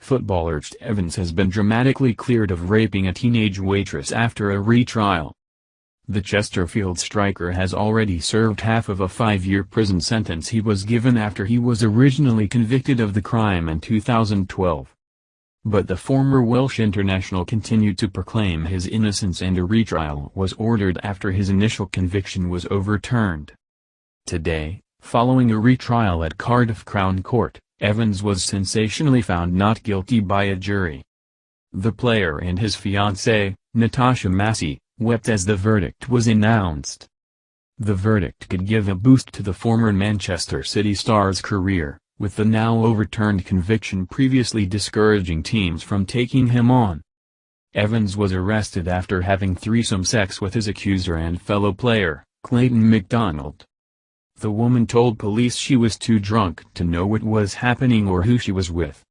Footballer Ch Evans has been dramatically cleared of raping a teenage waitress after a retrial. The Chesterfield striker has already served half of a 5-year prison sentence he was given after he was originally convicted of the crime in 2012. But the former Welsh international continued to proclaim his innocence, and a retrial was ordered after his initial conviction was overturned. Today, following a retrial at Cardiff Crown Court, Evans was sensationally found not guilty by a jury. The player and his fiancée, Natasha Massey, wept as the verdict was announced. The verdict could give a boost to the former Manchester City star's career, with the now overturned conviction previously discouraging teams from taking him on. Evans was arrested after having threesome sex with his accuser and fellow player, Clayton McDonald. The woman told police she was too drunk to know what was happening or who she was with.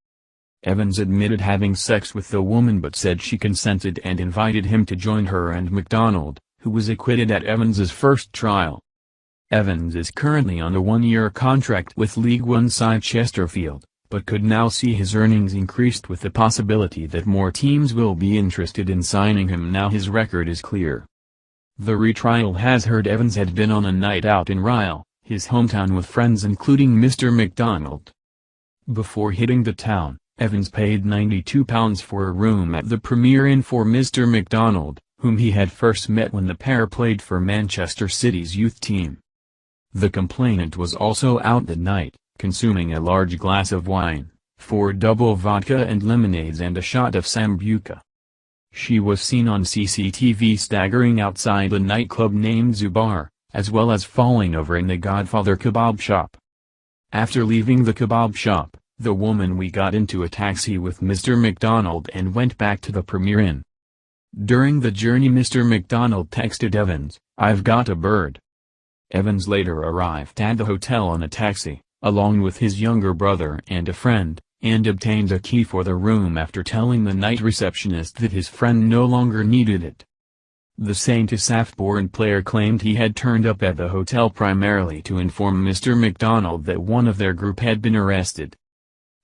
Evans admitted having sex with the woman but said she consented and invited him to join her and McDonald, who was acquitted at Evans's first trial. Evans is currently on a 1-year contract with League One side Chesterfield, but could now see his earnings increased with the possibility that more teams will be interested in signing him now his record is clear. The retrial has heard Evans had been on a night out in Rhyl, his hometown, with friends including Mr. McDonald. Before hitting the town, Evans paid £92 for a room at the Premier Inn for Mr. McDonald, whom he had first met when the pair played for Manchester City's youth team. The complainant was also out that night, consuming a large glass of wine, 4 double vodka and lemonades and a shot of Sambuca. She was seen on CCTV staggering outside a nightclub named Zubar, as well as falling over in the Godfather kebab shop. After leaving the kebab shop, the woman got into a taxi with Mr. McDonald and went back to the Premier Inn. During the journey Mr. McDonald texted Evans, "I've got a bird." Evans later arrived at the hotel on a taxi, along with his younger brother and a friend, and obtained a key for the room after telling the night receptionist that his friend no longer needed it. The St. Asaph-born player claimed he had turned up at the hotel primarily to inform Mr. McDonald that one of their group had been arrested.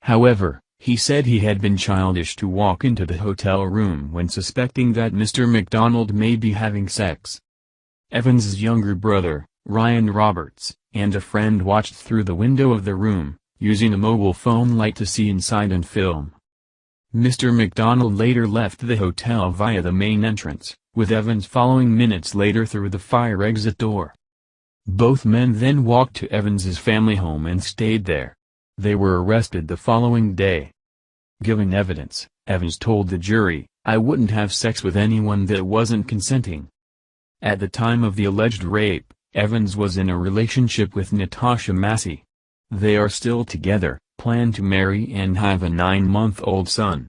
However, he said he had been childish to walk into the hotel room when suspecting that Mr. McDonald may be having sex. Evans's younger brother, Ryan Roberts, and a friend watched through the window of the room, using a mobile phone light to see inside and film. Mr. McDonald later left the hotel via the main entrance, with Evans following minutes later through the fire exit door. Both men then walked to Evans's family home and stayed there. They were arrested the following day. Giving evidence, Evans told the jury, "I wouldn't have sex with anyone that wasn't consenting." At the time of the alleged rape, Evans was in a relationship with Natasha Massey. They are still together, plan to marry and have a 9-month-old son.